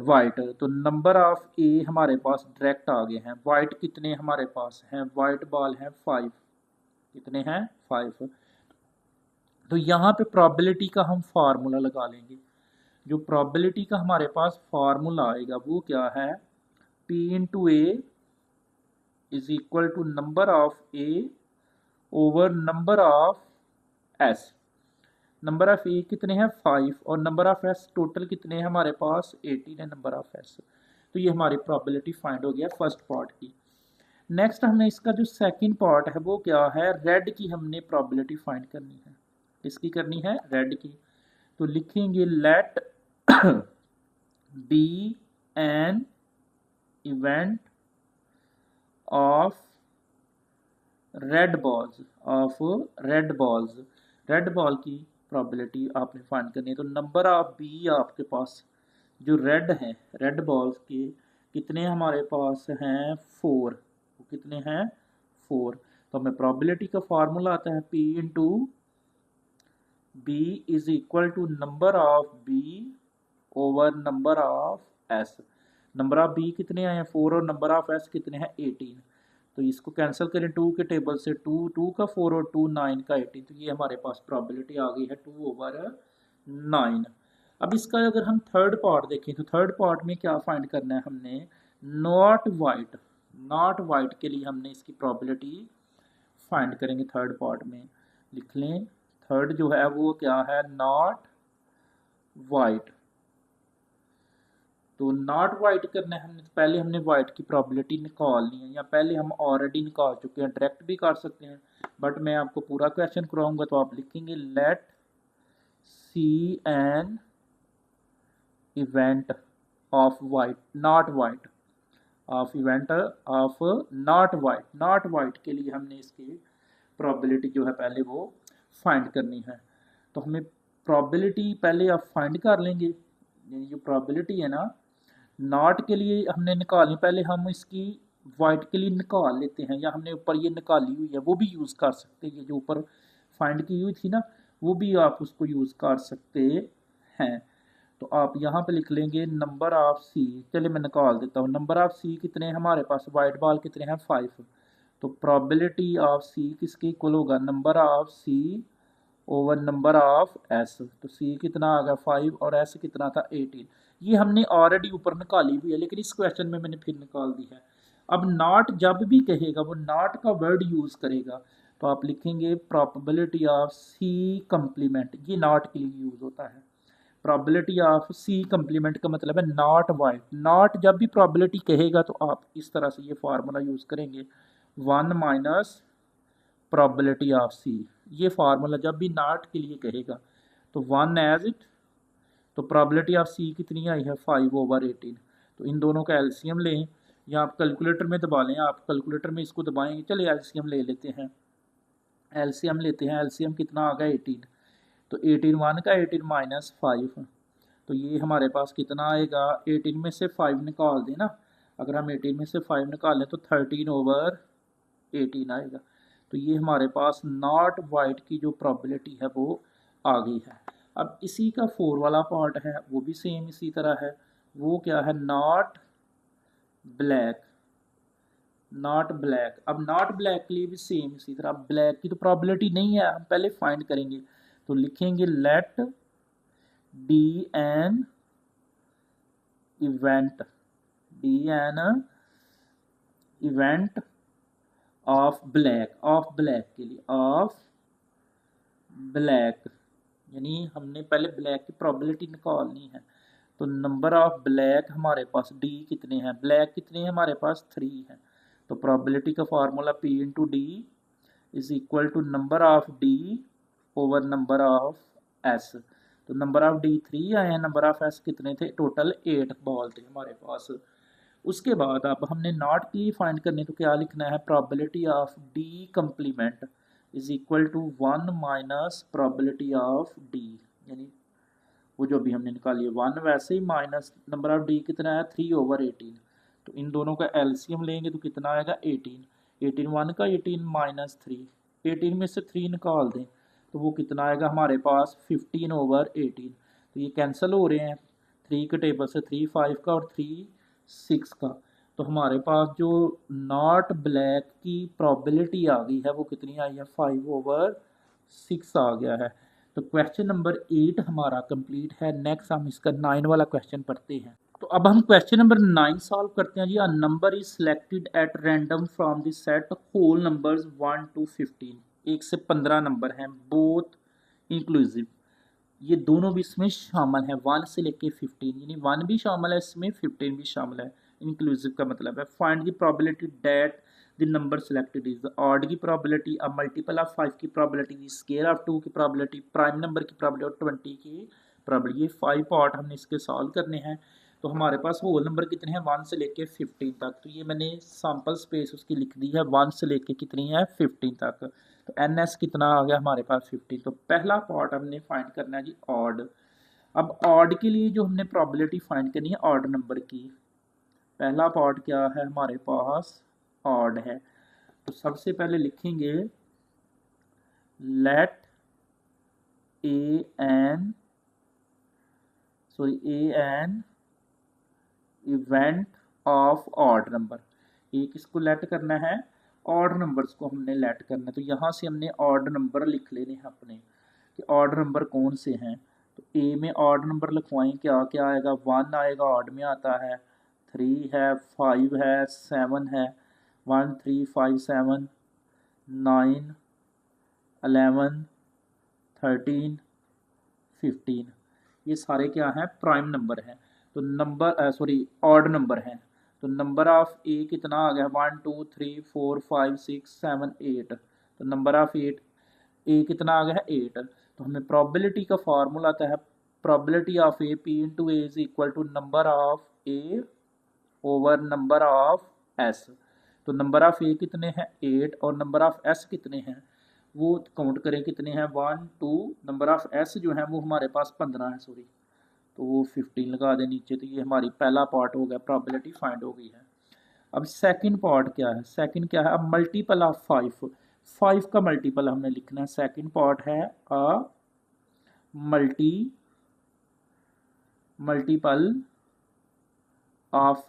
white. तो नंबर ऑफ ए हमारे पास डायरेक्ट आ गए हैं, वाइट कितने हमारे पास हैं, वाइट बॉल हैं 5, कितने हैं, 5। तो यहाँ पे प्रोबेबिलिटी का हम फार्मूला लगा लेंगे। जो प्रोबेबिलिटी का हमारे पास फार्मूला आएगा वो क्या है, P into A is equal to number of A over number of S. Number of A कितने हैं 5 और नंबर ऑफ एस टोटल कितने हैं हमारे पास 18 है नंबर ऑफ एस। तो ये हमारी प्रोबेबिलिटी फाइंड हो गया फर्स्ट पार्ट की। नेक्स्ट हमने इसका जो सेकंड पार्ट है वो क्या है, रेड की हमने प्रोबेबिलिटी फाइंड करनी है। किसकी करनी है, रेड की। तो लिखेंगे let B an event of red balls red ball की प्रोबेबिलिटी आपने फाइंड करनी है। तो नंबर ऑफ बी आपके पास जो रेड है, रेड बॉल्स के कितने हमारे पास हैं 4। वो कितने हैं 4। तो हमें प्रोबेबिलिटी का फार्मूला आता है P into B is equal to number of B over number of S. Number of B कितने आए हैं 4 और नंबर ऑफ एस कितने हैं 18। तो इसको कैंसिल करें 2 के टेबल से, 2 का 4 और 2 9 का 18। तो ये हमारे पास प्रोबेबिलिटी आ गई है 2 ओवर 9। अब इसका अगर हम थर्ड पार्ट देखें तो थर्ड पार्ट में क्या फाइंड करना है हमने, नॉट वाइट के लिए हमने इसकी प्रोबेबिलिटी फाइंड करेंगे। थर्ड पार्ट में लिख लें, थर्ड जो है वो क्या है, नॉट वाइट। तो नॉट वाइट करना है हमने, पहले हमने वाइट की प्रोबेबिलिटी निकालनी है, या पहले हम ऑलरेडी निकाल चुके हैं, डायरेक्ट भी कर सकते हैं, बट मैं आपको पूरा क्वेश्चन कराऊंगा। तो आप लिखेंगे let C an event of white not white of event of not white के लिए हमने इसकी प्रोबेबिलिटी जो है पहले वो फाइंड करनी है। तो हमें प्रोबेबिलिटी पहले आप फाइंड कर लेंगे, यानी जो प्रोबेबिलिटी है ना नॉट के लिए हमने निकालनी, पहले हम इसकी वाइट के लिए निकाल लेते हैं, या हमने ऊपर ये निकाली हुई है वो भी यूज़ कर सकते हैं। ये जो ऊपर फाइंड की हुई थी ना वो भी आप उसको यूज़ कर सकते हैं। तो आप यहाँ पे लिख लेंगे नंबर ऑफ सी, चलिए मैं निकाल देता हूँ। नंबर ऑफ सी कितने हैं हमारे पास, वाइट बॉल कितने हैं 5। तो प्रोबेबिलिटी ऑफ सी किसके इक्वल होगा, number of C over number of S. तो सी कितना आ गया 5 और एस कितना था 18। ये हमने ऑलरेडी ऊपर निकाली हुई है, लेकिन इस क्वेश्चन में मैंने फिर निकाल दी है। अब नॉट जब भी कहेगा वो नॉट का वर्ड यूज़ करेगा, तो आप लिखेंगे प्रोबेबिलिटी ऑफ सी कम्प्लीमेंट। ये नॉट के लिए यूज़ होता है। प्रोबेबिलिटी ऑफ सी कम्प्लीमेंट का मतलब है नॉट वाइट। नॉट जब भी प्रोबेबिलिटी कहेगा तो आप इस तरह से ये फार्मूला यूज़ करेंगे, 1 माइनस प्रोबेबिलिटी ऑफ सी। ये फार्मूला जब भी नॉट के लिए कहेगा तो 1 एज इट। तो प्रोबेबिलिटी ऑफ सी कितनी आई है 5 ओवर 18। तो इन दोनों का एलसीएम लें, या आप कैलकुलेटर में दबा लें, आप कैलकुलेटर में इसको दबाएंगे। चलिए एलसीएम ले लेते हैं, एलसीएम लेते हैं। एलसीएम कितना आ गया 18। तो 18 1 का 18 माइनस 5, तो ये हमारे पास कितना आएगा, 18 में से 5 निकाल दें ना। अगर हम 18 में से 5 निकालें तो 13 ओवर 18 आएगा। तो ये हमारे पास नॉट वाइट की जो प्रोबेबिलिटी है वो आ गई है। अब इसी का 4 वाला पार्ट है वो भी सेम इसी तरह है। वो क्या है, नॉट ब्लैक। अब नॉट ब्लैक के लिए भी सेम इसी तरह। ब्लैक की तो प्रोबेबिलिटी नहीं है, हम पहले फाइंड करेंगे। तो लिखेंगे let B an event of black के लिए ऑफ ब्लैक, यानी हमने पहले ब्लैक की प्रोबेबिलिटी निकालनी है। तो नंबर ऑफ ब्लैक हमारे पास डी कितने हैं, ब्लैक कितने हैं हमारे पास 3 हैं। तो प्रोबेबिलिटी का formula P into D is equal to number of D over number of S. तो नंबर ऑफ डी 3 आए हैं, नंबर ऑफ एस कितने थे, टोटल 8 बॉल थे हमारे पास। उसके बाद अब हमने नॉट की फाइंड करनी, तो क्या लिखना है, probability of D complement is equal to 1 minus probability of D, यानी वो जो भी हमने निकाली है 1 वैसे ही माइनस नंबर ऑफ डी कितना है 3 ओवर 18। तो इन दोनों का एलसीएम लेंगे तो कितना आएगा 18। 18 1 का 18 माइनस 3, 18 में से 3 निकाल दें तो वो कितना आएगा हमारे पास 15 ओवर 18। तो ये कैंसिल हो रहे हैं, 3 के टेबल से 3 5 का और 3 6 का। तो हमारे पास जो नॉट ब्लैक की प्रोबेबिलिटी आ गई है वो कितनी आई है 5 ओवर 6 आ गया है। तो क्वेश्चन नंबर 8 हमारा कंप्लीट है। नेक्स्ट हम इसका 9 वाला क्वेश्चन पढ़ते हैं। तो अब हम क्वेश्चन नंबर 9 सॉल्व करते हैं जी। A number is selected at random from the set whole numbers 1 to 15। 1 से 15 नंबर हैं, बोथ इंक्लूसिव। ये दोनों भी इसमें शामिल हैं, 1 से लेके 15, यानी 1 भी शामिल है इसमें, 15 भी शामिल है। इंक्लूसिव का मतलब है find the probability that the number selected is odd की प्रोबेबिलिटी, अ मल्टीपल ऑफ 5 की प्रोबेबिलिटी, द स्क्वायर ऑफ 2 की प्रोबेबिलिटी, प्राइम नंबर की प्रोबेबिलिटी और 20 की प्रोबेबिलिटी। ये 5 पार्ट हमने इसके सॉल्व करने हैं। तो हमारे पास होल नंबर कितने हैं, 1 से लेके 15 तक। तो ये मैंने सैम्पल स्पेस उसकी लिख दी है, 1 से लेके कितनी है, 15 तक। तो एन एस कितना आ गया हमारे पास, 15। तो पहला पार्ट हमने फाइंड करना है जी ऑड। अब ऑड के लिए जो हमने प्रोबेबिलिटी फाइंड करनी है ऑड नंबर की, पहला पार्ट क्या है हमारे पास, ऑड है। तो सबसे पहले लिखेंगे let A an event of odd number. एक इसको लेट करना है, ऑड नंबर्स को हमने लेट करना है। तो यहाँ से हमने ऑड नंबर लिख लेने हैं अपने, कि ऑड नंबर कौन से हैं। तो ए में ऑड नंबर लिखवाएं, क्या क्या आएगा, 1 आएगा, ऑड में आता है, 3 है, 5 है, 7 है, 1 3 5 7, 9 11 13 15। ये सारे क्या हैं, प्राइम नंबर हैं। तो नंबर ऑड नंबर हैं। तो नंबर ऑफ ए कितना आ गया, 1 2 3 4 5 6 7 8। तो नंबर ऑफ ए कितना आ गया है, 8। तो हमें प्रोबेबिलिटी का फार्मूला आता है, probability of A P into A is equal to number of A over number of S. तो नंबर ऑफ ए कितने हैं, 8, और नंबर ऑफ एस कितने हैं, वो काउंट करें कितने हैं, 1 2। नंबर ऑफ एस जो है वो हमारे पास 15 है, तो वो 15 लगा दें नीचे। तो ये हमारी पहला पार्ट हो गया, प्रोबेबिलिटी फाइंड हो गई है। अब सेकंड पार्ट क्या है, सेकंड क्या है, अब मल्टीपल ऑफ 5 का मल्टीपल हमने लिखना है। सेकंड पार्ट है अ मल्टीपल ऑफ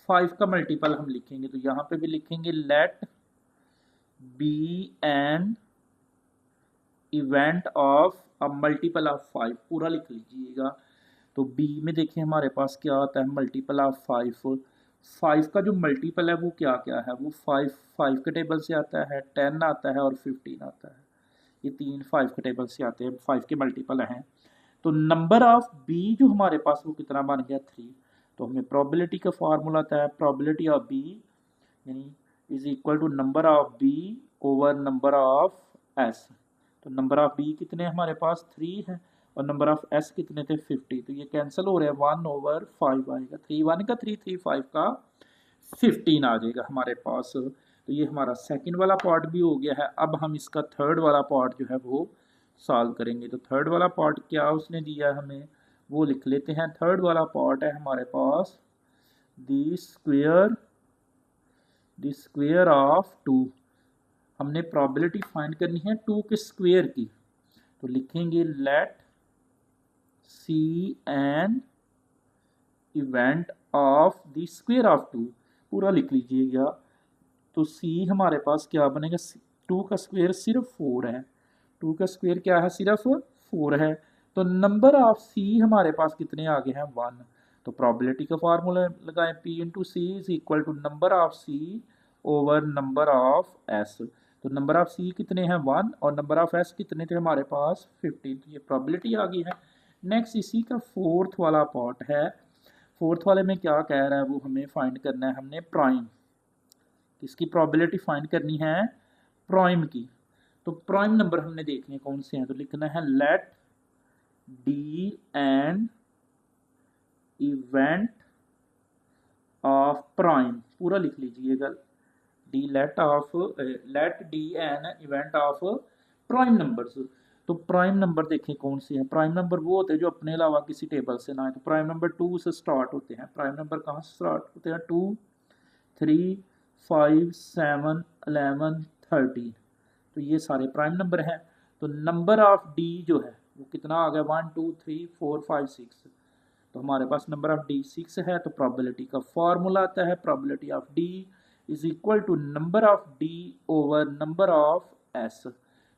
5 का मल्टीपल हम लिखेंगे। तो यहाँ पे भी लिखेंगे let B an event of a multiple of 5, पूरा लिख लीजिएगा। तो बी में देखें हमारे पास क्या आता है, मल्टीपल ऑफ 5 का जो मल्टीपल है वो क्या क्या है, वो 5 के टेबल से आता है, 10 आता है और 15 आता है। ये 3 5 के टेबल से आते हैं, 5 के मल्टीपल हैं। तो नंबर ऑफ बी जो हमारे पास वो कितना बन गया, 3। तो हमें प्रोबेबिलिटी का फार्मूला आता है, प्रोबेबिलिटी ऑफ बी यानी is equal to number of B over number of S. तो नंबर ऑफ बी कितने हमारे पास, 3 है, और नंबर ऑफ एस कितने थे, 50। तो ये कैंसिल हो रहा है, 1/5 आएगा, 3 1 का 3 3 5 का 15 आ जाएगा हमारे पास। तो ये हमारा सेकंड वाला पार्ट भी हो गया है। अब हम इसका थर्ड वाला पार्ट जो है वो सॉल्व करेंगे। तो थर्ड वाला पार्ट क्या उसने दिया है हमें, वो लिख लेते हैं। थर्ड वाला पार्ट है हमारे पास द स्क्वायर ऑफ 2। हमने प्रोबेबिलिटी फाइंड करनी है 2 के स्क्वायर की। तो लिखेंगे let C an event of the square of 2, पूरा लिख लीजिएगा। तो सी हमारे पास क्या बनेगा, 2 का स्क्वायर सिर्फ 4 है, 2 का स्क्वायर क्या है, सिर्फ 4 है। तो नंबर ऑफ सी हमारे पास कितने आ गए हैं, 1। तो प्रोबेबिलिटी का फार्मूला लगाएं, P into C is equal to number of C over number of S. तो नंबर ऑफ सी कितने हैं, 1, और नंबर ऑफ एस कितने थे हमारे पास, 15। तो ये प्रोबेबिलिटी आ गई है। नेक्स्ट इसी का फोर्थ वाला पार्ट है। फोर्थ वाले में क्या कह रहा है, वो हमें फाइंड करना है, हमने प्राइम, इसकी प्रोबेबिलिटी फाइंड करनी है प्राइम की। तो प्राइम नंबर हमने देखने कौन से हैं, तो लिखना है let D an event of prime, पूरा लिख लीजिएगा, let D an event of prime numbers. तो प्राइम नंबर देखें कौन से हैं, प्राइम नंबर वो होते हैं जो अपने अलावा किसी टेबल से ना आए। तो प्राइम नंबर 2 से स्टार्ट होते हैं। प्राइम नंबर कहाँ से स्टार्ट होते हैं, 2 3 5 7 11 13। तो ये सारे प्राइम नंबर हैं। तो नंबर ऑफ डी जो है वो कितना आ गया, 1 2 3 4 5 6। तो हमारे पास नंबर ऑफ डी 6 है। तो प्रोबेबिलिटी का फॉर्मूला आता है, probability of D is equal to number of D over number of S.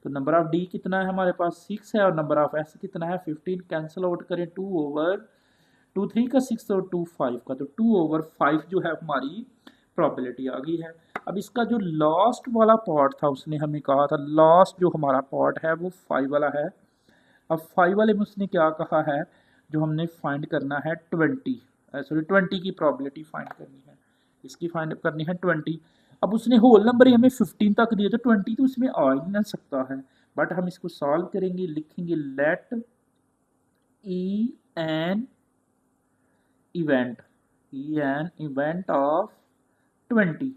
तो नंबर ऑफ डी कितना है हमारे पास, 6 है, और नंबर ऑफ एस कितना है, 15। कैंसिल आउट करें, 2 2 3 का 6 और 2 5 का, तो 2/5 जो है हमारी प्रॉबिलिटी आ गई है। अब इसका जो लास्ट वाला पार्ट था उसने हमें कहा था, लास्ट जो हमारा पार्ट है वो 5 वाला है। अब 5 वाले में उसने क्या कहा है, जो हमने फाइंड करना है 20 की प्रॉबिलिटी फाइंड करनी है, इसकी फाइंड करनी है 20। अब उसने होल नंबर ही हमें 15 तक दिए, तो 20 तो इसमें आ ही ना सकता है, बट हम इसको सॉल्व करेंगे, लिखेंगे let E an event of 20।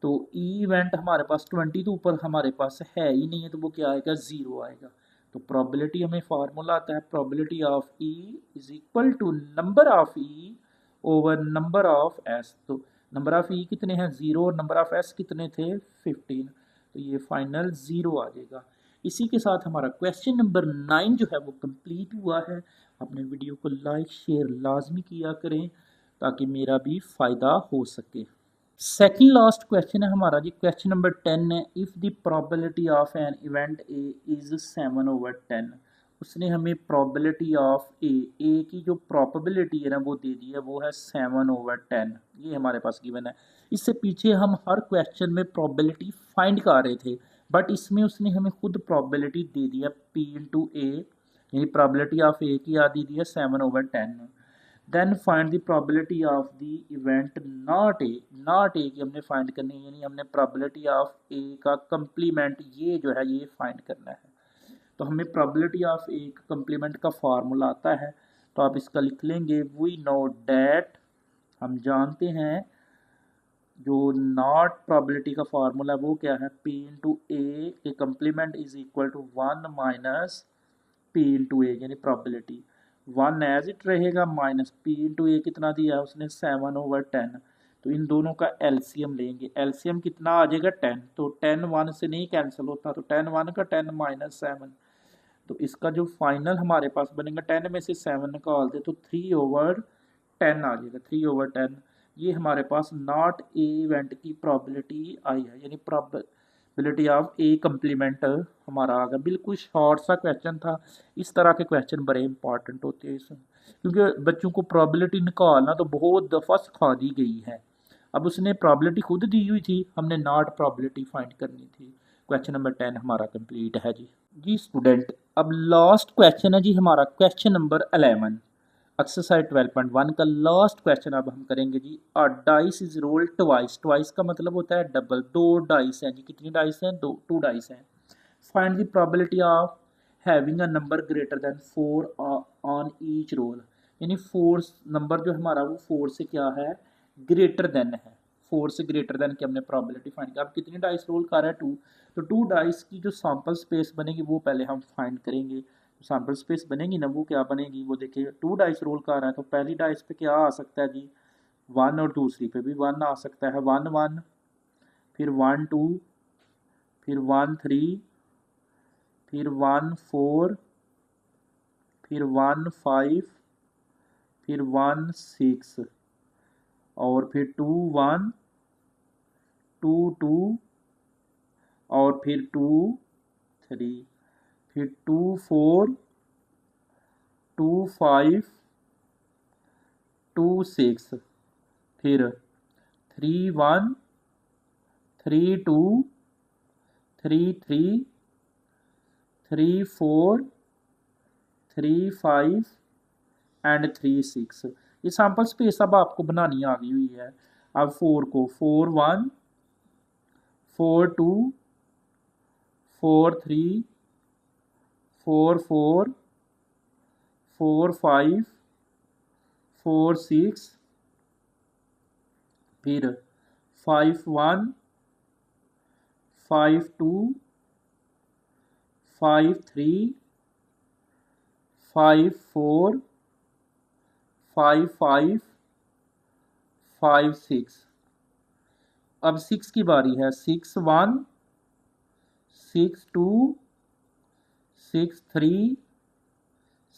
तो ई इवेंट हमारे पास 20 तो ऊपर हमारे पास है ही नहीं है, तो वो क्या आएगा, 0 आएगा। तो प्रोबेबिलिटी हमें फार्मूला आता है, probability of E is equal to number of E over number of S. तो नंबर ऑफ ई कितने हैं, 0, और नंबर ऑफ एस कितने थे, 15। तो ये फाइनल 0 आ जाएगा। इसी के साथ हमारा क्वेश्चन नंबर 9 जो है वो कंप्लीट हुआ है। अपने वीडियो को लाइक शेयर लाजमी किया करें ताकि मेरा भी फ़ायदा हो सके। सेकंड लास्ट क्वेश्चन है हमारा जी, क्वेश्चन नंबर 10 है, if the probability of N event A is 7/10। उसने हमें प्रोबेबिलिटी ऑफ ए की जो प्रोबेबिलिटी है ना वो दे दी है, वो है 7/10। ये हमारे पास गिवन है। इससे पीछे हम हर क्वेश्चन में प्रोबेबिलिटी फाइंड कर रहे थे, बट इसमें उसने हमें खुद प्रोबेबिलिटी दे दी है P/A, यानी प्रोबेबिलिटी ऑफ ए की आ दी है 7/10। Then find the probability of the event not A की हमने फाइंड करनी है, यानी हमने प्रोबेबिलिटी ऑफ ए का कंप्लीमेंट ये जो है ये फाइंड करना है। तो हमें प्रोबेबिलिटी ऑफ ए का कंप्लीमेंट का फार्मूला आता है, तो आप इसका लिख लेंगे, वी नो डैट, हम जानते हैं जो नॉट प्रोबेबिलिटी का फार्मूला है वो क्या है, P/A के complement is equal to 1 minus P/A, यानी प्रोबेबिलिटी 1 एज इट रहेगा, माइनस P/A कितना दिया है उसने, 7/10। तो इन दोनों का एलसीएम लेंगे, एलसीएम कितना आ जाएगा, 10। तो 10 1 से नहीं कैंसिल होता, तो 10 1 का 10 माइनस 7। तो इसका जो फाइनल हमारे पास बनेगा, 10 में से 7 निकाल दे तो 3/10 आ जाएगा, 3/10। ये हमारे पास नॉट ए इवेंट की प्रोबेबिलिटी आई है, यानी प्रोबेबिलिटी ऑफ ए कंप्लीमेंट हमारा आ गया। बिल्कुल शॉर्ट सा क्वेश्चन था। इस तरह के क्वेश्चन बड़े इंपॉर्टेंट होते हैं इसमें, क्योंकि बच्चों को प्रोबेबिलिटी निकालना तो बहुत दफ़ा सिखा दी गई है। अब उसने प्रोबेबिलिटी खुद दी हुई थी, हमने नॉट प्रोबेबिलिटी फाइंड करनी थी। क्वेश्चन नंबर 10 हमारा कंप्लीट है जी स्टूडेंट। अब लास्ट क्वेश्चन है जी हमारा, क्वेश्चन नंबर 11, एक्सरसाइज 12.1 का लास्ट क्वेश्चन अब हम करेंगे जी। A dice is rolled twice, twice का मतलब होता है डबल, 2 डाइस हैं जी, कितनी डाइस हैं, 2 डाइस हैं। Find the probability of having a number greater than 4 on each roll, यानी 4 नंबर जो हमारा वो 4 से क्या है, ग्रेटर देन है, 4 से ग्रेटर देन की हमने प्रोबेबिलिटी फाइंड की। अब कितनी डाइस रोल कर रहा है, 2, तो 2 डाइस की जो सैंपल स्पेस बनेगी वो पहले हम फाइंड करेंगे। सैंपल स्पेस बनेगी ना, वो क्या बनेगी, वो देखिए 2 डाइस रोल कर रहा है, तो पहली डाइस पे क्या आ सकता है जी, 1, और दूसरी पे भी 1 आ सकता है, 1 1, फिर 1 2, फिर 1 3, फिर 1 4, फिर 1 5, फिर 1 6, और फिर 2 1 2 2, और फिर 2 3, फिर 2 4 2 5 2 6, फिर 3 1 3 2 3 3 3 4 3 5 एंड 3 6। ये सैंपल स्पेस अब आपको बनानी आ गई हुई है। अब 4 को 4 1 4 2 4 3 4 4 4 5 4 6, फिर 5 1 5 2 5 3 5 4 5 5 5 6। अब 6 की बारी है, 6 1 6 2 6 3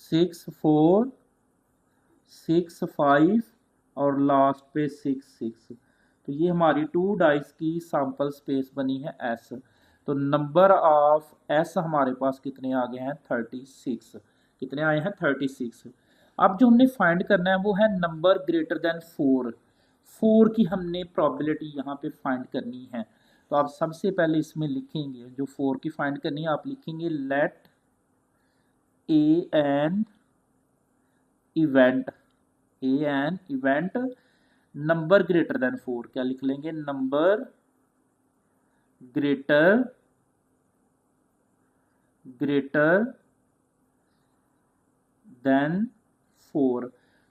6 4 6 5, और लास्ट पे 6 6। तो ये हमारी 2 डाइस की सैंपल स्पेस बनी है S। तो नंबर ऑफ S हमारे पास कितने आ गए हैं, 36। कितने आए हैं, 36। अब जो हमने फाइंड करना है वो है नंबर ग्रेटर देन 4। 4 की हमने प्रोबेबिलिटी यहाँ पे फाइंड करनी है। तो आप सबसे पहले इसमें लिखेंगे, जो 4 की फाइंड करनी है आप लिखेंगे let A an event, number greater than 4। क्या लिख लेंगे? Number greater than 4।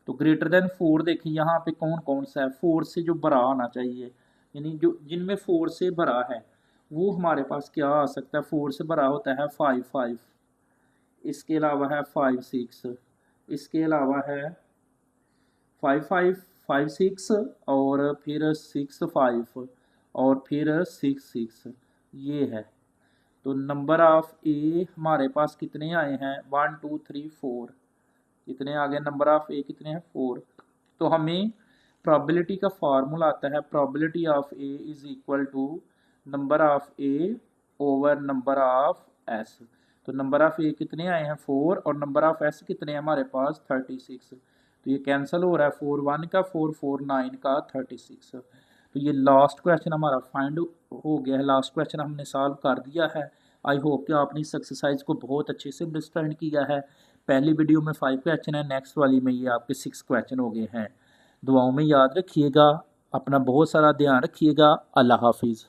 तो ग्रेटर देन 4 देखिए यहाँ पे कौन कौन सा है, 4 से जो बड़ा आना चाहिए, यानी जो जिनमें 4 से बड़ा है वो हमारे पास क्या आ सकता है? 4 से बड़ा होता है 5 5, इसके अलावा है 5 6, इसके अलावा है 5 5 5 6 और फिर 6 5 और फिर 6 6, ये है। तो नंबर ऑफ ए हमारे पास कितने आए हैं? 1 2 3 4, कितने आ गए? नंबर ऑफ ए कितने हैं? 4। तो हमें प्रोबेबिलिटी का फार्मूला आता है, probability of A is equal to number of A over number of S. तो नंबर ऑफ ए कितने आए हैं? 4, और नंबर ऑफ एस कितने हैं हमारे पास? 36। तो ये कैंसिल हो रहा है, 4 1 का 4 4 9 का 36। तो ये लास्ट क्वेश्चन हमारा फाइंड हो गया है, लास्ट क्वेश्चन हमने सॉल्व कर दिया है। आई होप कि आपने इस एक्सरसाइज को बहुत अच्छे से अंडरस्टैंड किया है। पहली वीडियो में 5 क्वेश्चन है, नेक्स्ट वाली में ये आपके 6 क्वेश्चन हो गए हैं। दुआओं में याद रखिएगा, अपना बहुत सारा ध्यान रखिएगा। अल्लाह हाफिज़।